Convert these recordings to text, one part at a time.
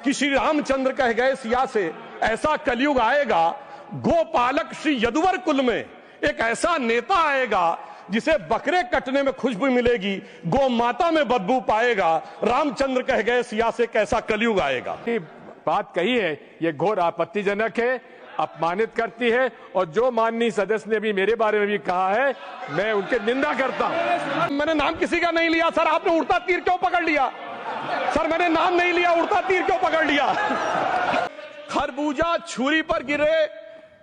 कि श्री रामचंद्र कह गए सिया से ऐसा कलयुग आएगा, गोपालक श्री यदुवर कुल में एक ऐसा नेता आएगा जिसे बकरे कटने में खुशबू मिलेगी, गौ माता में बदबू पाएगा। रामचंद्र कह गए सिया से कैसा कलयुग आएगा। बात कही है ये घोर आपत्तिजनक है, अपमानित करती है, और जो माननीय सदस्य ने भी मेरे बारे में भी कहा है मैं उनकी निंदा करता हूं। मैंने नाम किसी का नहीं लिया सर, आपने उड़ता तीर क्यों पकड़ लिया सर? मैंने नाम नहीं लिया, उड़ता तीर क्यों पकड़ लिया? खरबूजा छुरी पर गिरे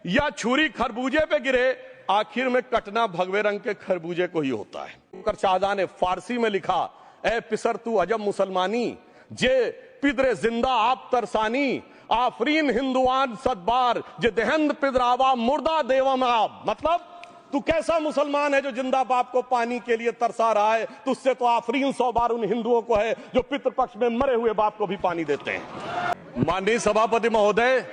या छुरी खरबूजे पे गिरे, आखिर में कटना भगवे रंग के खरबूजे को ही होता है। शाहजहां ने फारसी में लिखा, ए पिसर तू अजब मुसलमानी, जे पिदरे जिंदा आप तरसानी, आफरीन हिंदुआन सदबार, जे देहंद पिदरावा मुर्दा देवम आप। मतलब तू कैसा मुसलमान है जो जिंदा बाप को पानी के लिए तरसा रहा है? तुझसे तो आफरीन 100 बार उन हिंदुओं को है जो पितृपक्ष में मरे हुए बाप को भी पानी देते हैं। माननीय सभापति महोदय,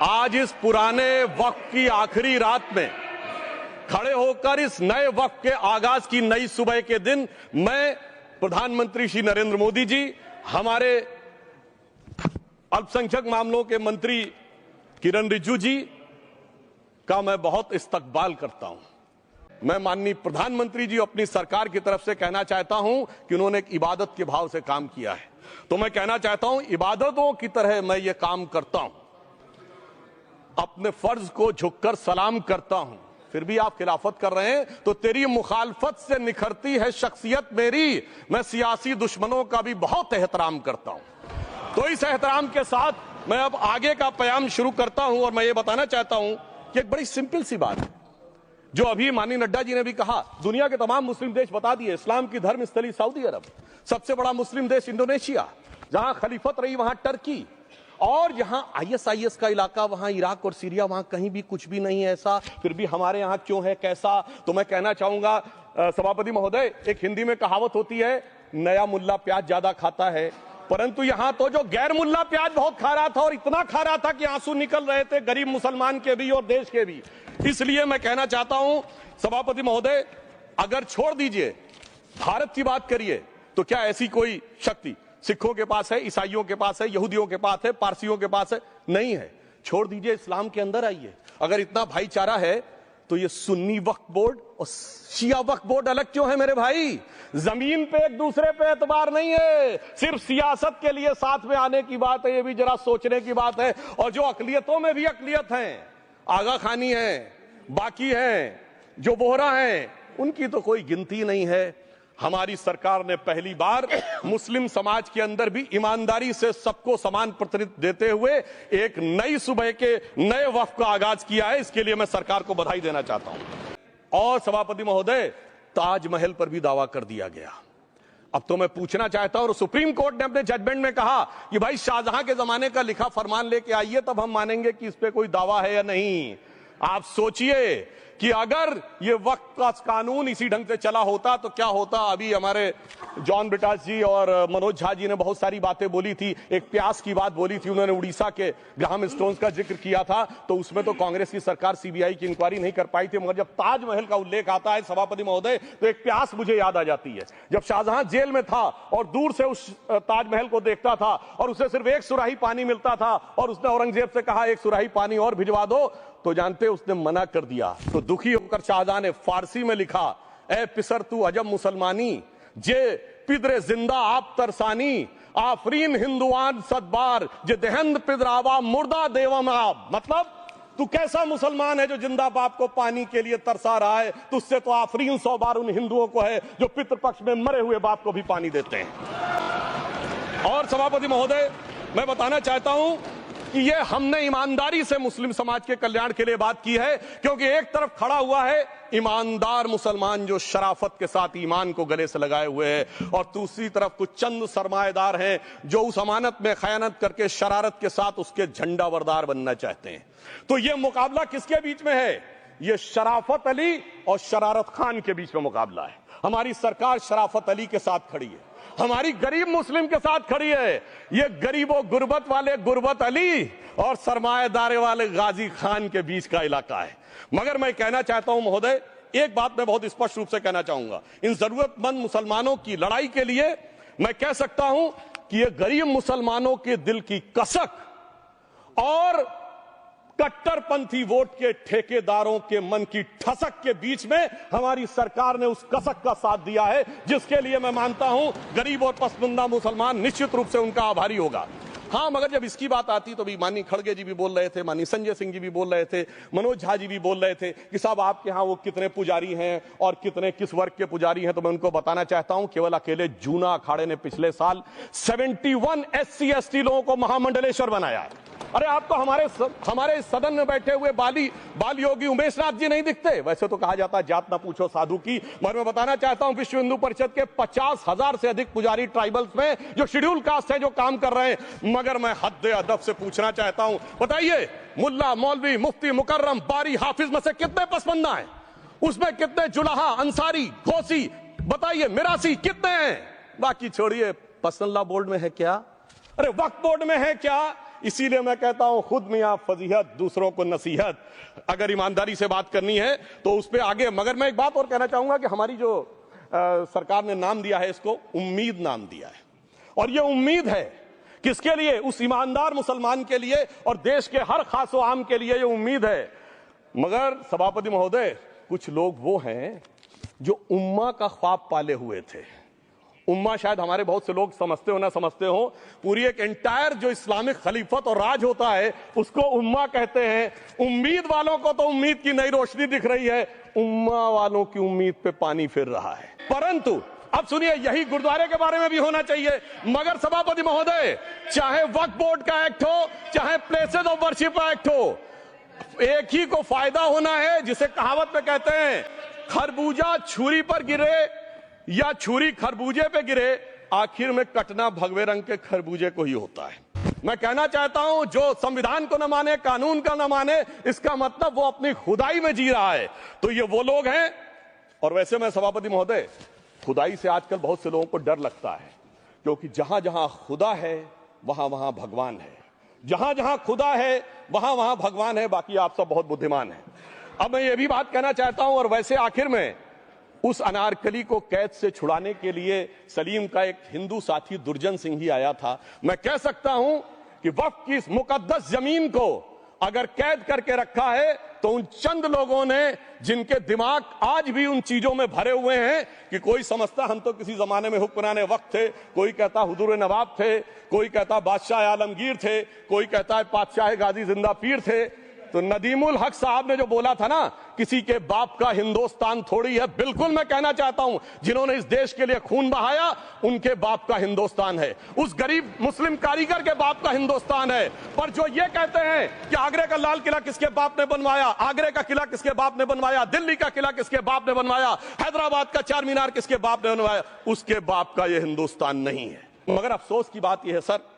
आज इस पुराने वक्त की आखिरी रात में खड़े होकर इस नए वक्त के आगाज की नई सुबह के दिन मैं प्रधानमंत्री श्री नरेंद्र मोदी जी, हमारे अल्पसंख्यक मामलों के मंत्री किरण रिजिजू जी का मैं बहुत इस्तकबाल करता हूं। मैं माननीय प्रधानमंत्री जी अपनी सरकार की तरफ से कहना चाहता हूं कि उन्होंने एक इबादत के भाव से काम किया है, तो मैं कहना चाहता हूं इबादतों की तरह मैं ये काम करता हूं, अपने फर्ज को झुककर सलाम करता हूं। फिर भी आप खिलाफत कर रहे हैं तो तेरी मुखालफत से निखरती है शख्सियत मेरी। मैं सियासी दुश्मनों का भी बहुत एहतराम करता हूं। तो इस एहतराम के साथ मैं अब आगे का बयान शुरू करता हूं और मैं ये बताना चाहता हूं कि एक बड़ी सिंपल सी बात है जो अभी माननीय नड्डा जी ने भी कहा। दुनिया के तमाम मुस्लिम देश बता दिए, इस्लाम की धर्म स्थली सऊदी अरब, सबसे बड़ा मुस्लिम देश इंडोनेशिया, जहां खलीफत रही वहां टर्की, और जहां आईएसआईएस का इलाका वहां इराक और सीरिया, वहां कहीं भी कुछ भी नहीं है ऐसा। फिर भी हमारे यहां क्यों है कैसा? तो मैं कहना चाहूंगा सभापति महोदय, एक हिंदी में कहावत होती है, नया मुल्ला प्याज ज्यादा खाता है, परंतु यहां तो जो गैर मुल्ला प्याज बहुत खा रहा था, और इतना खा रहा था कि आंसू निकल रहे थे गरीब मुसलमान के भी और देश के भी। इसलिए मैं कहना चाहता हूं सभापति महोदय, अगर छोड़ दीजिए भारत की बात करिए, तो क्या ऐसी कोई शक्ति सिखों के पास है, ईसाइयों के पास है, यहूदियों के पास है, पारसियों के पास है? नहीं है। छोड़ दीजिए, इस्लाम के अंदर आइए। अगर इतना भाईचारा है तो ये सुन्नी वक्फ बोर्ड और शिया वक्फ बोर्ड अलग क्यों है मेरे भाई? जमीन पे एक दूसरे पे एतबार नहीं है, सिर्फ सियासत के लिए साथ में आने की बात है। ये भी जरा सोचने की बात है। और जो अकलियतों में भी अकलियत है, आगा खानी है, बाकी है, जो बोहरा है, उनकी तो कोई गिनती नहीं है। हमारी सरकार ने पहली बार मुस्लिम समाज के अंदर भी ईमानदारी से सबको समान प्रतिनिधित्व देते हुए एक नई सुबह के नए वक्त का आगाज किया है। इसके लिए मैं सरकार को बधाई देना चाहता हूं। और सभापति महोदय, ताजमहल पर भी दावा कर दिया गया। अब तो मैं पूछना चाहता हूं, सुप्रीम कोर्ट ने अपने जजमेंट में कहा कि भाई शाहजहां के जमाने का लिखा फरमान लेके आइए, तब हम मानेंगे कि इस पे कोई दावा है या नहीं। आप सोचिए कि अगर ये वक्त का कानून इसी ढंग से चला होता तो क्या होता। अभी हमारे जॉन ब्रिटास जी और मनोज झा जी ने बहुत सारी बातें बोली थी। एक प्यास की बात बोली थी उन्होंने, उड़ीसा के ग्राहम स्टोन्स का जिक्र किया था, तो उसमें तो कांग्रेस की सरकार सीबीआई की इंक्वायरी नहीं कर पाई थी। मगर जब ताजमहल का उल्लेख आता है सभापति महोदय, तो एक प्यास मुझे याद आ जाती है। जब शाहजहां जेल में था और दूर से उस ताजमहल को देखता था और उसे सिर्फ एक सुराही पानी मिलता था, और उसने औरंगजेब से कहा एक सुराही पानी और भिजवा दो, तो जानते उसने मना कर दिया। तो दुखी होकर शाहजहां ने फारसी में लिखा, ए पिसर तू अजब मुसलमानी, जे पिदरे जिंदा आप तरसानी, आफरीन हिंदुआन सदबार, जे देहंद पिदरावा मुर्दा देवम आप। मतलब तू कैसा मुसलमान है जो जिंदा बाप को पानी के लिए तरसा रहा है? तुझसे तो आफरीन 100 बार उन हिंदुओं को है जो पितृपक्ष में मरे हुए बाप को भी पानी देते हैं। और सभापति महोदय, मैं बताना चाहता हूं कि ये हमने ईमानदारी से मुस्लिम समाज के कल्याण के लिए बात की है, क्योंकि एक तरफ खड़ा हुआ है ईमानदार मुसलमान जो शराफत के साथ ईमान को गले से लगाए हुए हैं, और दूसरी तरफ कुछ चंद सरमाएदार हैं जो उस अमानत में खयानत करके शरारत के साथ उसके झंडा बरदार बनना चाहते हैं। तो ये मुकाबला किसके बीच में है? ये शराफत अली और शरारत खान के बीच में मुकाबला है। हमारी सरकार शराफत अली के साथ खड़ी है, हमारी गरीब मुस्लिम के साथ खड़ी है। ये गरीबों गुर्बत वाले गुर्बत अली और सरमाएदारे वाले गाजी खान के बीच का इलाका है। मगर मैं कहना चाहता हूं महोदय, एक बात मैं बहुत स्पष्ट रूप से कहना चाहूंगा, इन जरूरतमंद मुसलमानों की लड़ाई के लिए मैं कह सकता हूं कि ये गरीब मुसलमानों के दिल की कसक और कट्टरपंथी वोट के ठेकेदारों के मन की ठसक के बीच में हमारी सरकार ने उस कसक का साथ दिया है, जिसके लिए मैं मानता हूं गरीब और पसमानदा मुसलमान निश्चित रूप से उनका आभारी होगा। हाँ, मगर जब इसकी बात आती तो भी माननीय खड़गे जी भी बोल रहे थे, माननीय संजय सिंह जी भी बोल रहे थे, मनोज झा जी भी बोल रहे थे कि साहब आपके यहाँ वो कितने पुजारी हैं और कितने किस वर्ग के पुजारी हैं। तो मैं उनको बताना चाहता हूं केवल अकेले जूना अखाड़े ने पिछले साल 71 SC ST लोगों को महामंडलेश्वर बनाया है। अरे आपको हमारे सदन में बैठे हुए बाल योगी उमेश नाथ जी नहीं दिखते? वैसे तो कहा जाता है जात ना पूछो साधु की, मगर मैं बताना चाहता हूं विश्व हिंदू परिषद के 50,000 से अधिक पुजारी ट्राइबल्स में जो शेड्यूल कास्ट है जो काम कर रहे हैं। मगर मैं हद अदब से पूछना चाहता हूं, बताइए मुल्ला, मौलवी, मुफ्ती, मुकर्रम, बारी, हाफिज में से कितने पसमंदा हैं? उसमें कितने जुलाहा, अंसारी, घोसी, बताइए मिरासी कितने हैं? बाकी छोड़िए, पर्सनल लॉ बोर्ड में है क्या? अरे वक्फ बोर्ड में है क्या? इसीलिए मैं कहता हूं खुद मियां फजीहत दूसरों को नसीहत। अगर ईमानदारी से बात करनी है तो उस पर आगे। मगर मैं एक बात और कहना चाहूंगा कि हमारी जो सरकार ने नाम दिया है, इसको उम्मीद नाम दिया है, और ये उम्मीद है किसके लिए? उस ईमानदार मुसलमान के लिए और देश के हर खासो आम के लिए ये उम्मीद है। मगर सभापति महोदय, कुछ लोग वो हैं जो उम्मा का ख्वाब पाले हुए थे। उम्मा शायद हमारे बहुत से लोग समझते हो ना समझते हो, पूरी एक एंटायर जो इस्लामिक खलीफत और राज होता है उसको उम्मा कहते हैं। उम्मीद वालों को तो उम्मीद की नई रोशनी दिख रही है, उम्मा वालों की उम्मीद पे पानी फिर रहा है। परंतु अब सुनिए, यही गुरुद्वारे के बारे में भी होना चाहिए। मगर सभापति महोदय, चाहे वक्फ बोर्ड का एक्ट हो, चाहे प्लेसेस ऑफ वर्शिप एक्ट हो, एक ही को फायदा होना है, जिसे कहावत में कहते हैं खरबूजा छुरी पर गिरे या छुरी खरबूजे पे गिरे, आखिर में कटना भगवे रंग के खरबूजे को ही होता है। मैं कहना चाहता हूं, जो संविधान को न माने, कानून का न माने, इसका मतलब वो अपनी खुदाई में जी रहा है। तो ये वो लोग हैं। और वैसे मैं सभापति महोदय, खुदाई से आजकल बहुत से लोगों को डर लगता है, क्योंकि जहां जहां खुदा है वहां वहां भगवान है। जहां जहां खुदा है वहां वहां भगवान है। बाकी आप सब बहुत बुद्धिमान हैं। अब मैं ये भी बात कहना चाहता हूं, और वैसे आखिर में उस अनारकली को कैद से छुड़ाने के लिए सलीम का एक हिंदू साथी दुर्जन सिंह ही आया था। मैं कह सकता हूं कि वक्फ की इस मुकद्दस जमीन को अगर कैद करके रखा है तो उन चंद लोगों ने, जिनके दिमाग आज भी उन चीजों में भरे हुए हैं कि कोई समझता हम तो किसी जमाने में हुक्मरान वक्त थे, कोई कहता हुजूर नवाब थे, कोई कहता बादशाह आलमगीर थे, कोई कहता है बादशाह गाजी जिंदा पीर थे। तो नदीमुल हक साहब ने जो बोला था ना, किसी के बाप का हिंदुस्तान थोड़ी है, बिल्कुल मैं कहना चाहता हूं, जिन्होंने इस देश के लिए खून बहाया उनके बाप का हिंदुस्तान है, उस गरीब मुस्लिम कारीगर के बाप का हिंदुस्तान है। पर जो ये कहते हैं कि आगरे का लाल किला किसके बाप ने बनवाया, आगरे का किला किसके बाप ने बनवाया, दिल्ली का किला किसके बाप ने बनवाया, हैदराबाद का चार मीनार किसके बाप ने बनवाया, उसके बाप का यह हिंदुस्तान नहीं है। मगर अफसोस की बात यह है सर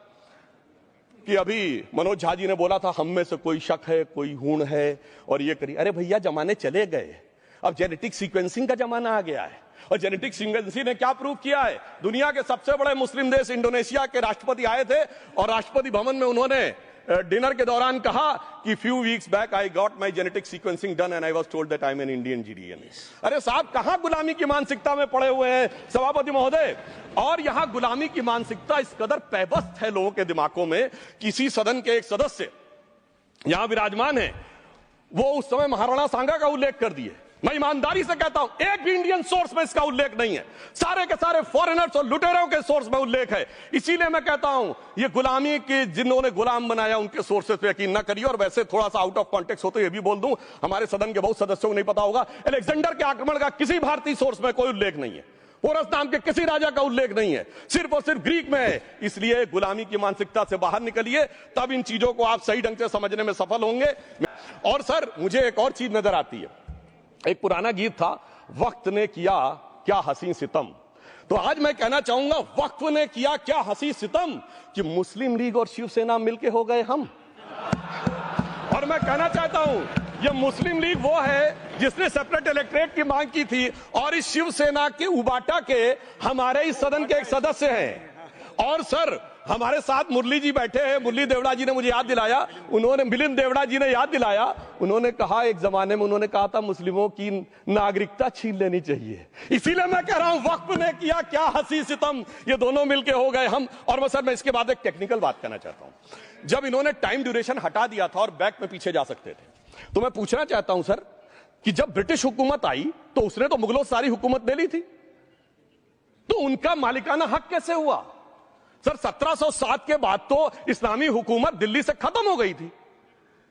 कि अभी मनोज झा जी ने बोला था हम में से कोई शक है, कोई हूण है और ये करिए। अरे भैया, जमाने चले गए, अब जेनेटिक सीक्वेंसिंग का जमाना आ गया है। और जेनेटिक सीक्वेंसिंग ने क्या प्रूव किया है? दुनिया के सबसे बड़े मुस्लिम देश इंडोनेशिया के राष्ट्रपति आए थे और राष्ट्रपति भवन में उन्होंने डिनर के दौरान कहा कि few weeks back I got my genetic sequencing done and I was told that I'm an Indian GDNA। अरे साहब, कहां गुलामी की मानसिकता में पड़े हुए हैं सभापति महोदय। और यहां गुलामी की मानसिकता इस कदर पैबस्त है लोगों के दिमागों में। किसी सदन के एक सदस्य यहां विराजमान है, वो उस समय महाराणा सांगा का उल्लेख कर दिए। मैं ईमानदारी से कहता हूं, एक भी इंडियन सोर्स में इसका उल्लेख नहीं है, सारे के सारे फॉरेनर्स और लुटेरों के सोर्स में उल्लेख है। इसीलिए मैं कहता हूं, ये गुलामी के जिन्होंने गुलाम बनाया उनके सोर्सेस पे यकीन न करिए। और वैसे थोड़ा सा आउट ऑफ कॉन्टेक्स्ट हो तो ये भी बोल दूं, हमारे सदन के बहुत सदस्यों को नहीं पता होगा, अलेक्जेंडर के आक्रमण का किसी भारतीय सोर्स में कोई उल्लेख नहीं है, पोरस नाम के किसी राजा का उल्लेख नहीं है, सिर्फ और सिर्फ ग्रीक में है। इसलिए गुलामी की मानसिकता से बाहर निकलिए, तब इन चीजों को आप सही ढंग से समझने में सफल होंगे। और सर, मुझे एक और चीज नजर आती है, एक पुराना गीत था, वक्त ने किया क्या हंसी सितम। तो आज मैं कहना चाहूंगा, वक्त ने किया क्या हंसी सितम कि मुस्लिम लीग और शिवसेना मिलके हो गए हम। और मैं कहना चाहता हूं, ये मुस्लिम लीग वो है जिसने सेपरेट इलेक्टोरेट की मांग की थी, और इस शिवसेना के उबाटा के हमारे इस सदन के एक सदस्य हैं। और सर, हमारे साथ मुरली जी बैठे हैं, मुरली देवड़ा जी ने मुझे याद दिलाया, उन्होंने मिलिंद देवड़ा जी ने याद दिलाया, उन्होंने कहा एक जमाने में उन्होंने कहा था मुस्लिमों की नागरिकता छीन लेनी चाहिए। इसीलिए मैं कह रहा हूं वक्फ ने किया क्या हंसी सितम, ये दोनों मिलके हो गए हम। और सर मैं इसके बाद एक टेक्निकल बात कहना चाहता हूं। जब इन्होंने टाइम ड्यूरेशन हटा दिया था और बैक में पीछे जा सकते थे, तो मैं पूछना चाहता हूं सर कि जब ब्रिटिश हुकूमत आई तो उसने तो मुगलों सारी हुकूमत ले ली थी, तो उनका मालिकाना हक कैसे हुआ? सर 1707 के बाद तो इस्लामी हुकूमत दिल्ली से खत्म हो गई थी।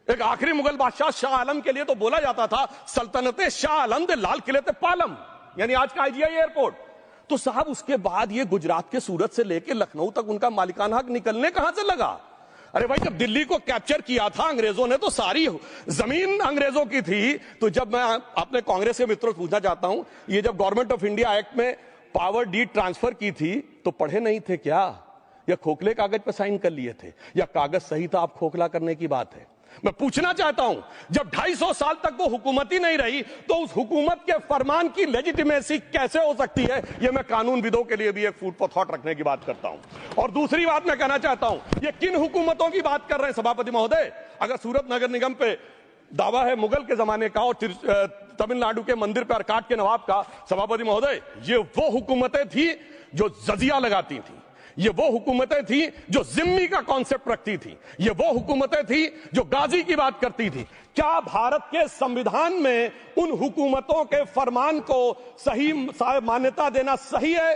एक आखिरी मुगल बादशाह शाह आलम के लिए तो बोला जाता था सल्तनते शाह आलम दे लाल किले ते पालम, यानी आज का आईजीआई एयरपोर्ट। तो साहब उसके बाद ये गुजरात के सूरत से लेकर लखनऊ तक उनका मालिकाना हक निकलने कहां से लगा? अरे भाई जब दिल्ली को कैप्चर किया था अंग्रेजों ने तो सारी जमीन अंग्रेजों की थी। तो जब मैं अपने कांग्रेस के मित्रों से पूछना चाहता हूं, ये जब गवर्नमेंट ऑफ इंडिया एक्ट में पावर डीड ट्रांसफर की थी तो पढ़े नहीं थे क्या, या खोखले कागज पर साइन कर लिए थे, या कागज सही था आप खोखला करने की बात है? मैं पूछना चाहता हूं जब 250 साल तक वो हुकूमत ही नहीं रही तो उस हुकूमत के फरमान की लेजिटिमेसी कैसे हो सकती है? ये मैं कानूनविदों के लिए भी एक फूड फॉर थॉट रखने की बात करता हूं। और दूसरी बात मैं कहना चाहता हूं, ये किन हुकूमतों की बात कर रहे हैं सभापति महोदय? अगर सूरत नगर निगम पे दावा है मुगल के जमाने का और तमिलनाडु के मंदिर पर अरकाट के नवाब का, सभापति महोदय ये वो हुकूमतें थी जो जजिया लगाती थी, ये वो हुकूमतें थी जो जिम्मी का कॉन्सेप्ट रखती थी, ये वो हुकूमतें थी जो गाजी की बात करती थी। क्या भारत के संविधान में उन हुकूमतों के फरमान को सही मान्यता देना सही है?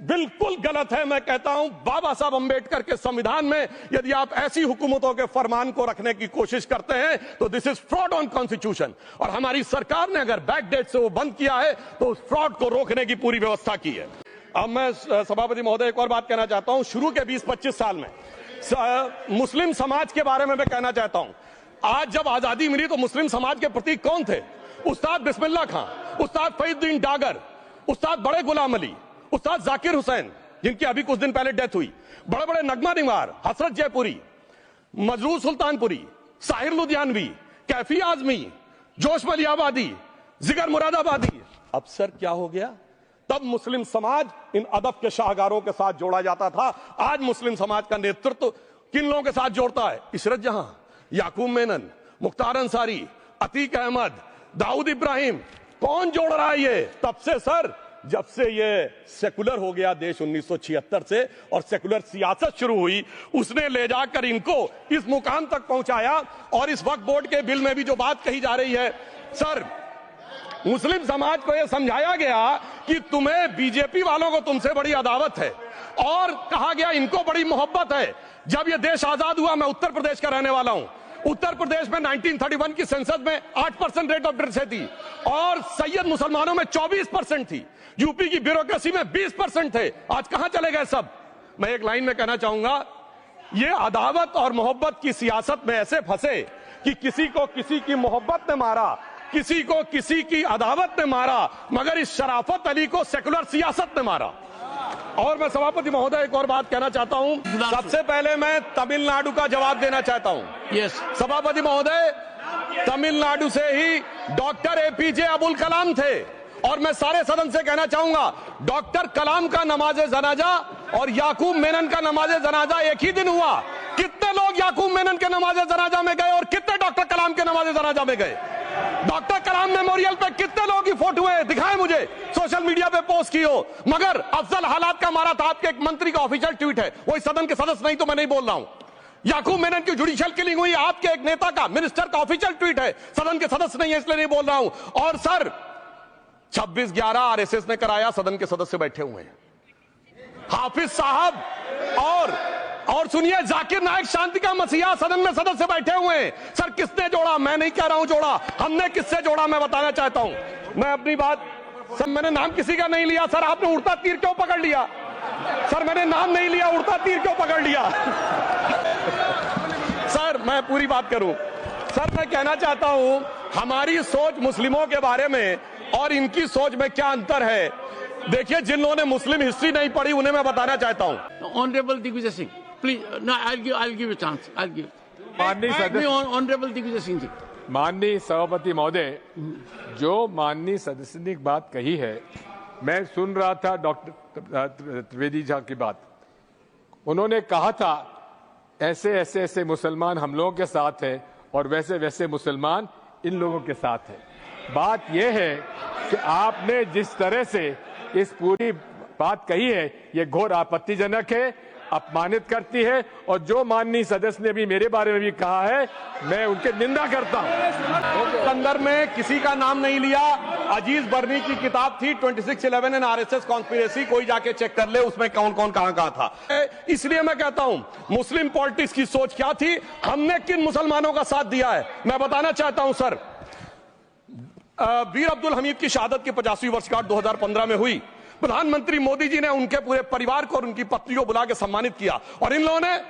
बिल्कुल गलत है। मैं कहता हूं बाबा साहब अंबेडकर के संविधान में यदि आप ऐसी हुकूमतों के फरमान को रखने की कोशिश करते हैं तो this is fraud on constitution. और हमारी सरकार ने अगर बैकडेट से वो बंद किया है तो उस फ्रॉड को रोकने की पूरी व्यवस्था की है। अब मैं सभापति महोदय एक और बात कहना चाहता हूं। शुरू के 20-25 साल में मुस्लिम समाज के बारे में मैं कहना चाहता हूं, आज जब आजादी मिली तो मुस्लिम समाज के प्रतीक कौन थे? उस्ताद बिस्मिल्लाह खां, उस्ताद फरीदुद्दीन डागर, उस्ताद बड़े गुलाम अली, उस्ताद जाकिर हुसैन जिनकी अभी कुछ दिन पहले डेथ हुई, बड़े बड़े नगमा निवार, हसरत जयपुरी, मजरूर सुल्तानपुरी, साहिर लुधियानवी, कैफी आजमी, जोश मलियाबादी, जिगर मुरादाबादी। अब सर क्या हो गया? तब मुस्लिम समाज इन अदब के शाहकारों के साथ जोड़ा जाता था। आज मुस्लिम समाज का नेतृत्व किन लोगों के साथ जोड़ता है? इशरत जहां, याकूब मेनन, मुख्तार अंसारी, अतीक अहमद, दाऊद इब्राहिम। कौन जोड़ रहा है ये? तब से सर, जब से ये सेकुलर हो गया देश 1976 से और सेकुलर सियासत शुरू हुई, उसने ले जाकर इनको इस मुकाम तक पहुंचाया। और इस वक्फ बोर्ड के बिल में भी जो बात कही जा रही है, सर मुस्लिम समाज को यह समझाया गया कि तुम्हें बीजेपी वालों को तुमसे बड़ी अदावत है, और कहा गया इनको बड़ी मोहब्बत है। जब यह देश आजाद हुआ, मैं उत्तर प्रदेश का रहने वाला हूं, उत्तर प्रदेश में 1931 की सेंसस में 8% रेट ऑफ डेथ थी और सैयद मुसलमानों में 24% थी। यूपी की ब्यूरोक्रेसी में 20% थे। आज कहां चले गए सब? मैं एक लाइन में कहना चाहूंगा, ये अदावत और मोहब्बत की सियासत में ऐसे फंसे कि किसी को किसी की मोहब्बत ने मारा, किसी को किसी की अदावत ने मारा, मगर इस शराफत अली को सेकुलर सियासत ने मारा। और मैं सभापति महोदय एक और बात कहना चाहता हूं। सबसे पहले मैं तमिलनाडु का जवाब देना चाहता हूं। यस सभापति महोदय, तमिलनाडु से ही डॉक्टर एपीजे अबुल कलाम थे, और मैं सारे सदन से कहना चाहूंगा डॉक्टर कलाम का नमाज जनाजा और याकूब मेनन का नमाज जनाजा एक ही दिन हुआ। कितने लोग याकूब मेनन के नमाज जनाजा में गए और कितने डॉक्टर कलाम के नमाज जनाजा में गए? डॉक्टर कलाम मेमोरियल पे कितने लोगों की फोटो है? दिखाएं मुझे, सोशल मीडिया पे पोस्ट की हो। मगर अफजल हालात का मारा था आपके एक मंत्री का ऑफिशियल ट्वीट है, वो इस सदन के सदस्य नहीं तो मैं नहीं बोल रहा हूं। याकूब मेनन की जुडिशियल किलिंग हुई आपके एक नेता का, मिनिस्टर का ऑफिशियल ट्वीट है, सदन के सदस्य नहीं है इसलिए नहीं बोल रहा हूं। और सर 26/11 आरएसएस ने कराया, सदन के सदस्य बैठे हुए हैं। हाफिज साहब और सुनिए, जाकिर नायक शांति का मसीहा सदन में सदस्य बैठे हुए हैं। सर किसने जोड़ा? मैं नहीं कह रहा हूं जोड़ा, हमने किससे जोड़ा मैं बताना चाहता हूं। मैं अपनी बात, सर मैंने नाम किसी का नहीं लिया। सर आपने उड़ता तीर क्यों पकड़ लिया? सर मैंने नाम नहीं लिया, उड़ता तीर क्यों पकड़ लिया? सर मैं पूरी बात करूं। सर मैं कहना चाहता हूं हमारी सोच मुस्लिमों के बारे में और इनकी सोच में क्या अंतर है। देखिए, जिन लोगों ने मुस्लिम हिस्ट्री नहीं पढ़ी उन्हें मैं बताना चाहता हूं। Honourable Digvijay Singh, please, no, I'll give a chance. I'll give. माननीय सदस्य, ऑनरेबल दिग्विजय सिंह जी। माननीय सभापति महोदय, जो माननीय सदस्य ने बात कही है, मैं सुन रहा था डॉक्टर त्रिवेदी जी की बात। उन्होंने कहा था ऐसे ऐसे ऐसे मुसलमान हम लोगों के साथ हैं और वैसे वैसे मुसलमान इन लोगों के साथ हैं। बात यह है कि आपने जिस तरह से इस पूरी बात कही है ये घोर आपत्तिजनक है, अपमानित करती है, और जो माननीय सदस्य ने भी मेरे बारे में भी कहा है मैं उनकी निंदा करता हूं। संदर्भ में किसी का नाम नहीं लिया। अजीज बर्नी की किताब थी 2611 एंड आरएसएस कॉन्स्पिरेसी, कोई जाके चेक कर ले उसमें कौन कौन कहां कहां था। इसलिए मैं कहता हूं मुस्लिम पॉलिटिक्स की सोच क्या थी, हमने किन मुसलमानों का साथ दिया है मैं बताना चाहता हूं। सर, वीर अब्दुल हमीद की शहादत की 50वीं वर्षगांठ 2015 में हुई। प्रधानमंत्री मोदी जी ने उनके पूरे परिवार को और उनकी पत्नी को बुला के सम्मानित किया, और इन लोगों ने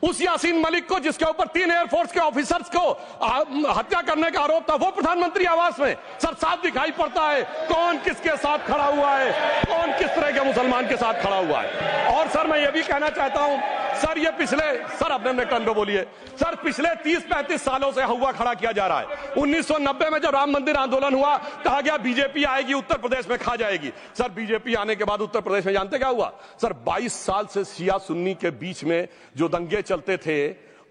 उस यासीन मलिक को जिसके ऊपर 3 एयरफोर्स के ऑफिसर्स को हत्या करने का आरोप था, वो प्रधानमंत्री आवास में। सर, साफ दिखाई पड़ता है कौन किसके साथ खड़ा हुआ है, कौन किस तरह के मुसलमान के साथ खड़ा हुआ है। और सर मैं ये भी कहना चाहता हूं सर, ये सर अपने टर्न पे बोलिए सर, पिछले 30-35 सालों से हुआ खड़ा किया जा रहा है। 1990 में जब राम मंदिर आंदोलन हुआ कहा गया बीजेपी आएगी उत्तर प्रदेश में खा जाएगी। सर, बीजेपी आने के बाद उत्तर प्रदेश में जानते क्या हुआ सर, 22 साल से शिया सुन्नी के बीच में जो दंगे चलते थे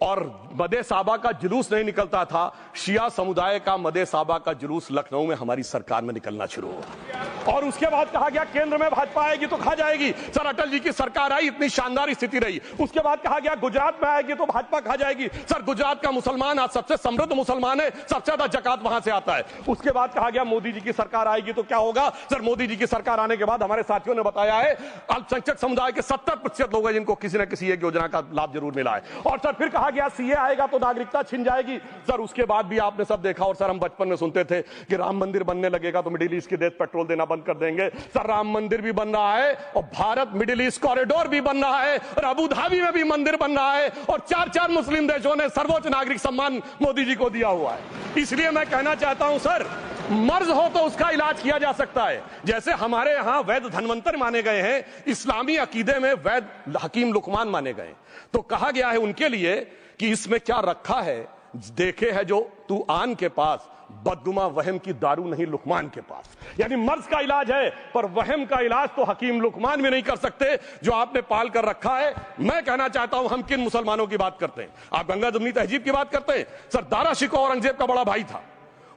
और मदे साबा का जुलूस नहीं निकलता था, शिया समुदाय का मदे साबा का जुलूस लखनऊ में हमारी सरकार में निकलना शुरू हुआ, और उसके बाद कहा गया केंद्र में भाजपा आएगी तो खा जाएगी। सर, अटल जी की सरकार आई, इतनी शानदार स्थिति रही। उसके बाद कहा गया गुजरात में आएगी तो भाजपा खा जाएगी। सर, गुजरात का मुसलमान आज सबसे समृद्ध मुसलमान है, सबसे ज्यादा जकात वहां से आता है। उसके बाद कहा गया मोदी जी की सरकार आएगी तो क्या होगा। सर, मोदी जी की सरकार आने के बाद हमारे साथियों ने बताया है अल्पसंख्यक समुदाय के 70% लोग हैं जिनको किसी न किसी एक योजना का लाभ जरूर मिला है। और सर फिर कहा गया सीए आएगा तो नागरिकता छिन जाएगी। सर, उसके बाद भी आपने सब देखा, और सर हम बचपन में सुनते थे कि राम मंदिर बनने लगेगा तो मिडिल ईस्ट के देश पेट्रोल देना बंद कर देंगे। सर, राम मंदिर भी बन रहा है और भारत मिडिल ईस्ट कॉरिडोर भी बन रहा है और अबू धाबी में भी मंदिर बन रहा है, और 4 मुस्लिम देशों ने सर्वोच्च नागरिक सम्मान मोदी जी को दिया हुआ है। इसलिए मैं कहना चाहता हूं सर, मर्ज हो तो उसका इलाज किया जा सकता है। जैसे हमारे यहां वैद धन्वंतर माने गए हैं, इस्लामी अकीदे में वैद हकीम लुकमान माने गए, तो कहा गया है उनके लिए कि इसमें क्या रखा है, देखे है जो तू आन के पास, बददुमा वहम की दारू नहीं लुकमान के पास। यानी मर्ज का इलाज है पर वहम का इलाज तो हकीम लुकमान भी नहीं कर सकते जो आपने पाल कर रखा है। मैं कहना चाहता हूं हम किन मुसलमानों की बात करते हैं। आप गंगा जमुनी तहजीब की बात करते हैं। सर, दारा शिकोह औरंगजेब का बड़ा भाई था,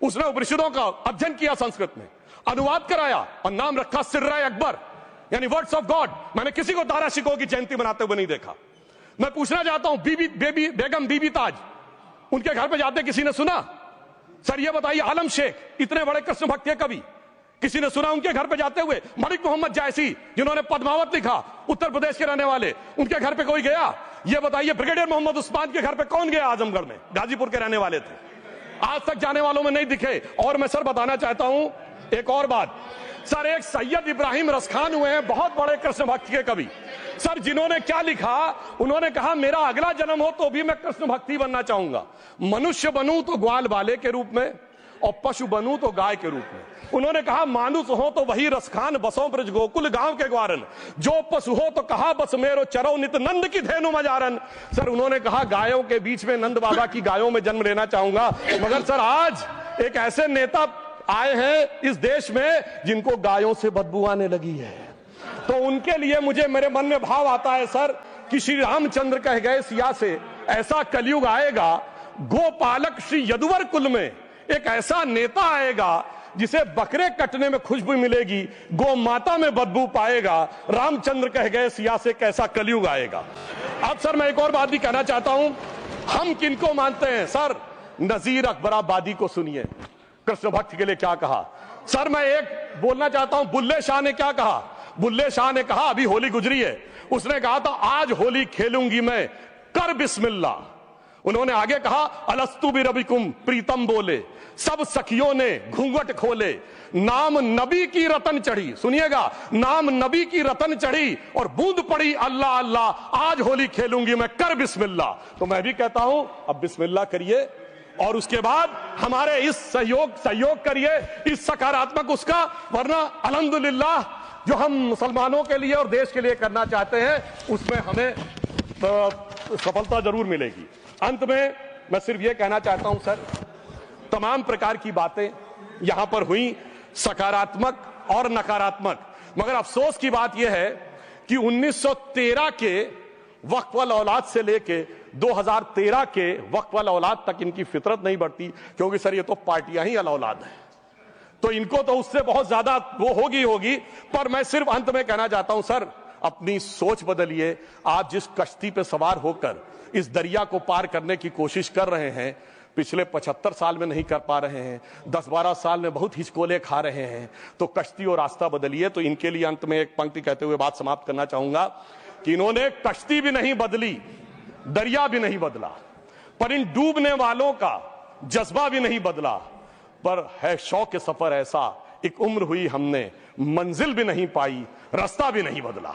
उसने उपनिषदों का अध्ययन किया, संस्कृत में अनुवाद कराया और नाम रखा सिर्रा अकबर, यानी वर्ड्स ऑफ गॉड। मैंने किसी को दारा शिकोह की जयंती मनाते हुए नहीं देखा। मैं पूछना चाहता हूं बेगम बीबी ताज, उनके घर पे जाते किसी ने सुना? सर, ये बताइए, आलम शेख, इतने बड़े कृष्ण भक्त के कवि, किसी ने सुना उनके घर पे जाते हुए? मलिक मोहम्मद जायसी, जिन्होंने पद्मावत लिखा, उत्तर प्रदेश के रहने वाले, उनके घर पे कोई गया? ये बताइए, ब्रिगेडियर मोहम्मद उस्मान के घर पे कौन गया? आजमगढ़ में, गाजीपुर के रहने वाले थे, आज तक जाने वालों में नहीं दिखे। और मैं सर बताना चाहता हूं एक और बात। सर, एक सैयद इब्राहिम रसखान हुए हैं, बहुत बड़े कृष्ण भक्ति के कवि। सर, जिन्होंने क्या लिखा, उन्होंने कहा मेरा अगला जन्म हो तो भी मैं कृष्ण भक्ति बनना चाहूंगा। मनुष्य बनूं तो ग्वाल बाले के रूप में और पशु बनूं तो गाय के रूप में। उन्होंने कहा मानुष हो तो वही रसखान, बसों ब्रज गोकुल गांव के ग्वारन। जो पशु हो तो कहा बस मेरो चरो नित नंद की धेनु मजारन। सर, उन्होंने कहा गायों के बीच में नंद बाबा की गायों में जन्म लेना चाहूंगा। मगर सर, आज एक ऐसे नेता आए हैं इस देश में जिनको गायों से बदबू आने लगी है, तो उनके लिए मुझे मेरे मन में भाव आता है सर कि श्री रामचंद्र कह गए सिया से, ऐसा कलयुग आएगा गोपालक श्री यदुवर कुल में एक ऐसा नेता आएगा जिसे बकरे कटने में खुशबू मिलेगी, गौ माता में बदबू पाएगा। रामचंद्र कह गए सिया से कैसा कलयुग आएगा। अब सर मैं एक और बात भी कहना चाहता हूं, हम किनको मानते हैं? सर, नजीर अकबराबादी को सुनिए, कृष्ण भक्त के लिए क्या कहा। सर, मैं एक बोलना चाहता हूं, बुल्ले शाह ने क्या कहा। बुल्ले शाह ने कहा, अभी होली गुजरी है, उसने कहा था आज होली खेलूंगी मैं, कर बिस्मिल्लाह। उन्होंने आगे कहा अलस्तु भी रबिकुम, प्रीतम बोले, सब सखियों ने घूंघट खोले, नाम नबी की रतन चढ़ी, सुनिएगा, नाम नबी की रतन चढ़ी और बूंद पड़ी अल्लाह अल्लाह, आज होली खेलूंगी मैं, कर बिस्मिल्लाह। तो मैं भी कहता हूं अब बिस्मिल्लाह करिए और उसके बाद हमारे इस सहयोग करिए, इस सकारात्मक उसका, वरना अल्हम्दुलिल्लाह जो हम मुसलमानों के लिए और देश के लिए करना चाहते हैं उसमें हमें सफलता जरूर मिलेगी। अंत में मैं सिर्फ यह कहना चाहता हूं सर, तमाम प्रकार की बातें यहां पर हुई, सकारात्मक और नकारात्मक, मगर अफसोस की बात यह है कि 1913 के वक्फ वाल औलाद से लेके 2013 के वक्फ वाल औलाद तक इनकी फितरत नहीं बढ़ती, क्योंकि सर ये तो पार्टियां ही अल औलाद हैं, तो इनको तो उससे बहुत ज्यादा वो होगी। पर मैं सिर्फ अंत में कहना चाहता हूं सर, अपनी सोच बदलिए। आप जिस कश्ती पे सवार होकर इस दरिया को पार करने की कोशिश कर रहे हैं, पिछले 75 साल में नहीं कर पा रहे हैं, 10-12 साल में बहुत हिचकोले खा रहे हैं, तो कश्ती और रास्ता बदलिए। तो इनके लिए अंत में एक पंक्ति कहते हुए बात समाप्त करना चाहूंगा कि इन्होंने कश्ती भी नहीं बदली, दरिया भी नहीं बदला, पर इन डूबने वालों का जज्बा भी नहीं बदला। पर है शौक के सफर ऐसा, एक उम्र हुई हमने, मंजिल भी नहीं पाई, रास्ता भी नहीं बदला।